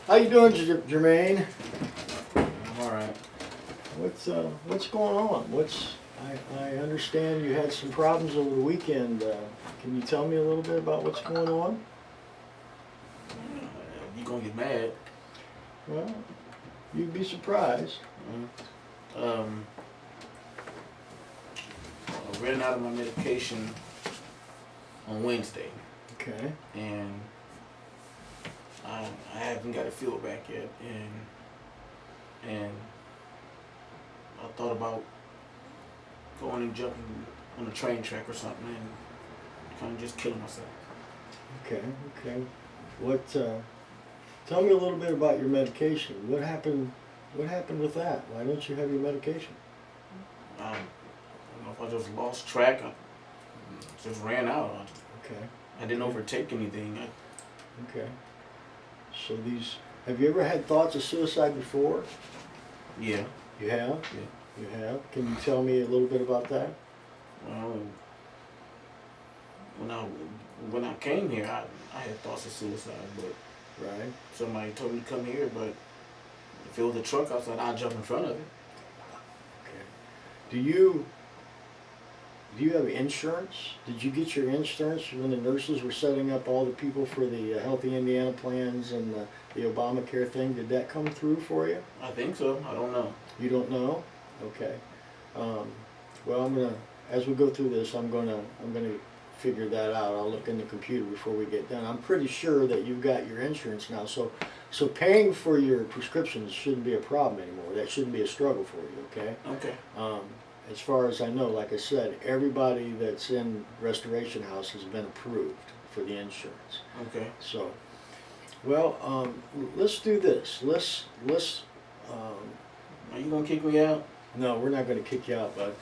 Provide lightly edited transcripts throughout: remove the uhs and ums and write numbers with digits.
How you doing, Jermaine? I'm alright. What's going on? I understand you had some problems over the weekend. Can you tell me a little bit about what's going on? You gonna get mad. Well, you'd be surprised. I ran out of my medication on Wednesday, Okay. and I haven't got it filled back yet, and I thought about going and jumping on a train track or something and kind of just killing myself. Okay. Okay. Tell me a little bit about your medication. What happened? What happened with that? Why don't you have your medication? I don't know if I just lost track. I just ran out. Okay. I didn't overtake anything. Okay. So have you ever had thoughts of suicide before? Yeah. You have? Yeah. You have? Can you tell me a little bit about that? Well, when I came here, I had thoughts of suicide, but Right. somebody told me to come here. But if it was a truck outside, I'd jump in front of it. Okay. Do you have insurance? Did you get your insurance when the nurses were setting up all the people for the Healthy Indiana plans and the Obamacare thing? Did that come through for you? I think so. I don't know. You don't know? Okay. Well, as we go through this, I'm gonna figure that out. I'll look in the computer before we get done. I'm pretty sure that you've got your insurance now, so paying for your prescriptions shouldn't be a problem anymore. That shouldn't be a struggle for you. Okay. Okay. As far as I know, like I said, everybody that's in Restoration House has been approved for the insurance. Okay. So, well, let's do this. Are you gonna kick me out? No, we're not going to kick you out, bud.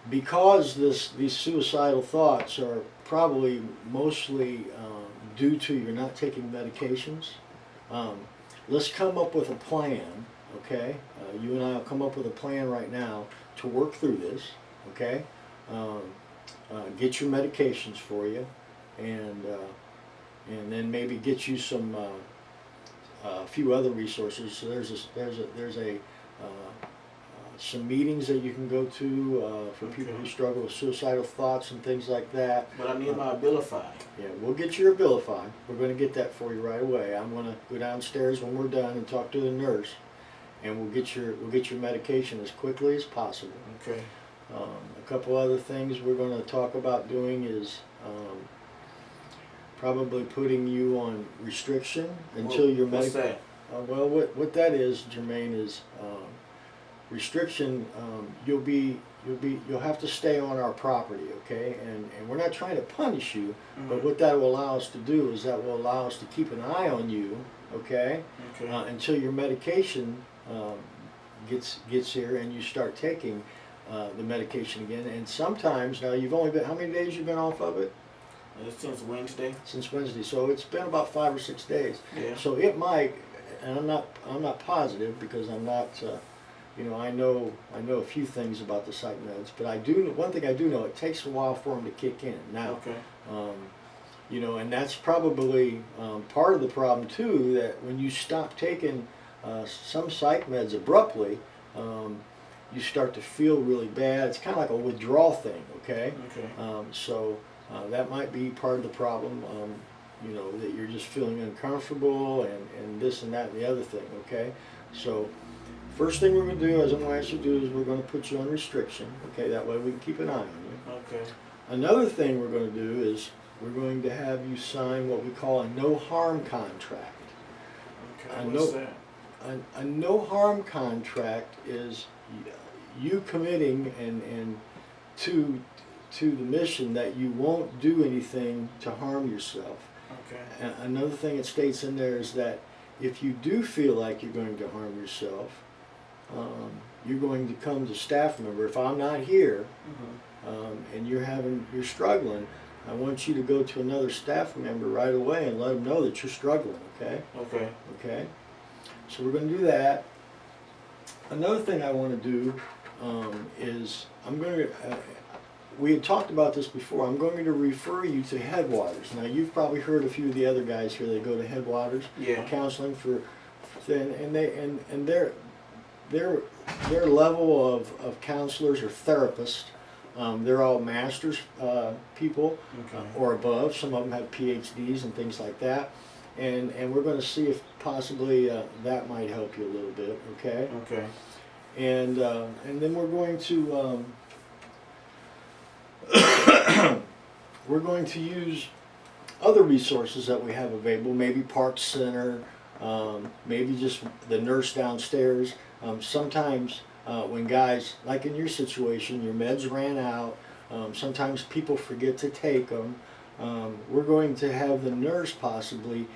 Because these suicidal thoughts are probably mostly due to you're not taking medications. Let's come up with a plan, okay? You and I will come up with a plan right now to work through this, okay? Get your medications for you, and then maybe get you some a few other resources. So there's some meetings that you can go to for people who Okay. struggle with suicidal thoughts and things like that. But I need my Abilify. Yeah, we'll get your Abilify. We're going to get that for you right away. I'm going to go downstairs when we're done and talk to the nurse, and we'll get your medication as quickly as possible. Okay. A couple other things we're going to talk about doing is probably putting you on restriction until your What's medication. that? Well, what that is, Jermaine, is restriction. You'll have to stay on our property, okay? And we're not trying to punish you, but what that will allow us to do is that will allow us to keep an eye on you, okay? Okay. Until your medication gets here and you start taking the medication again. And sometimes now you've only been, how many days you've been off of it? Since Wednesday. Since Wednesday, so it's been about 5 or 6 days. Yeah. So it might, and I'm not positive because I'm not, I know a few things about the psych meds, but one thing I do know, it takes a while for them to kick in. Now, Okay. and that's probably part of the problem too. That when you stop taking some psych meds abruptly, you start to feel really bad. It's kind of like a withdrawal thing. Okay. Okay. So that might be part of the problem. That you're just feeling uncomfortable and this and that and the other thing. Okay. So first thing we're going to do, as I'm going to ask you to do, is we're going to put you on restriction. Okay. That way we can keep an eye on you. Okay. Another thing we're going to do is we're going to have you sign what we call a no harm contract. Okay. I What's know- that? A no harm contract is you committing and to the mission that you won't do anything to harm yourself. Okay. Another thing it states in there is that if you do feel like you're going to harm yourself, you're going to come to staff member. If I'm not here and you're struggling, I want you to go to another staff member right away and let them know that you're struggling. Okay. Okay. Okay. So we're going to do that. Another thing I want to do is I'm going to we had talked about this before. I'm going to refer you to Headwaters. Now, you've probably heard a few of the other guys here that go to Headwaters Yeah. counseling for, and their level of counselors or therapists, they're all masters people Okay. or above. Some of them have PhDs and things like that. And we're going to see if possibly that might help you a little bit, okay? Okay. And then we're going to we're going to use other resources that we have available. Maybe Park Center, maybe just the nurse downstairs. Sometimes when guys, like in your situation, your meds ran out. Sometimes people forget to take them. We're going to have the nurse possibly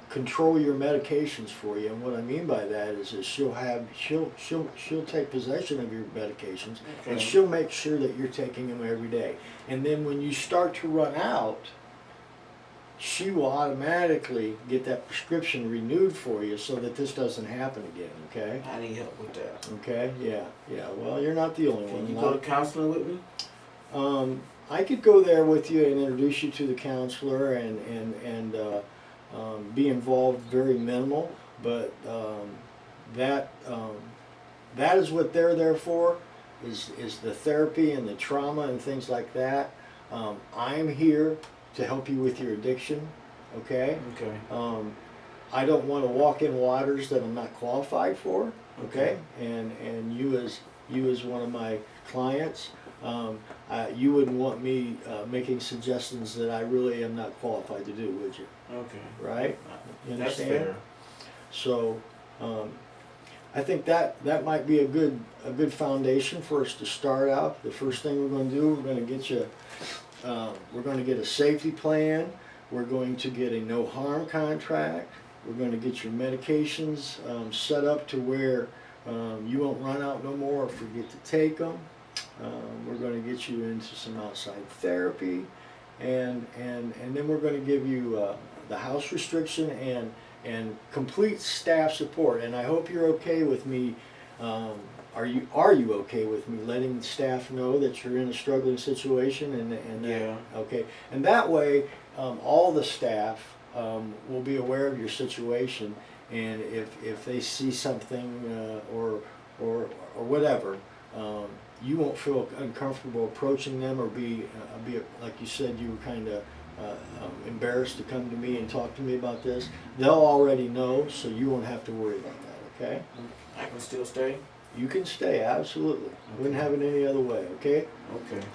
control your medications for you, and what I mean by that is that she'll take possession of your medications, and Okay. she'll make sure that you're taking them every day. And then when you start to run out, she will automatically get that prescription renewed for you so that this doesn't happen again. Okay? I need help with that. Okay? Yeah. Well, you're not the only Can one. you go to counseling with me? I could go there with you and introduce you to the counselor and be involved very minimal, but that is what they're there for, is the therapy and the trauma and things like that. I'm here to help you with your addiction, okay? Okay. I don't want to walk in waters that I'm not qualified for, okay? Okay. And you as one of my clients, you wouldn't want me making suggestions that I really am not qualified to do, would you? Okay. Right? You That's understand? fair. So, I think that might be a good foundation for us to start out. The first thing we're going to do, we're going to get you, we're going to get a safety plan. We're going to get a no harm contract. We're going to get your medications set up to where you won't run out no more or forget to take them. We're going to get you into some outside therapy, and then we're going to give you the house restriction and complete staff support. And I hope you're okay with me. Are you okay with me letting staff know that you're in a struggling situation and Yeah. okay? And that way, all the staff will be aware of your situation, and if they see something or whatever. You won't feel uncomfortable approaching them or be like you said, you were kind of embarrassed to come to me and talk to me about this. They'll already know, so you won't have to worry about that, okay? I can still stay? You can stay, absolutely. Wouldn't Okay. have it any other way, okay? Okay.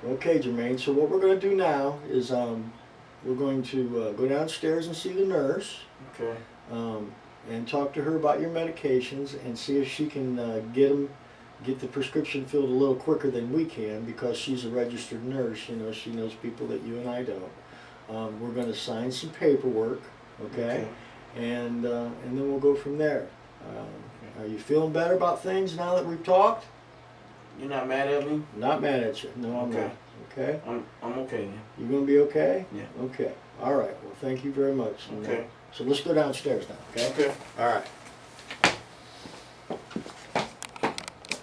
Okay, Jermaine, so what we're going to do now is we're going to go downstairs and see the nurse Okay. and talk to her about your medications and see if she can get the prescription filled a little quicker than we can, because she's a registered nurse. You know, she knows people that you and I don't. We're going to sign some paperwork, okay? And then we'll go from there. Are you feeling better about things now that we've talked? You're not mad at me? Not mad at you. No, I'm Okay. not. Okay? I'm okay then. You going to be okay? Yeah. Okay. All right. Well, thank you very much. And, Okay. so let's go downstairs now, okay? Okay. All right.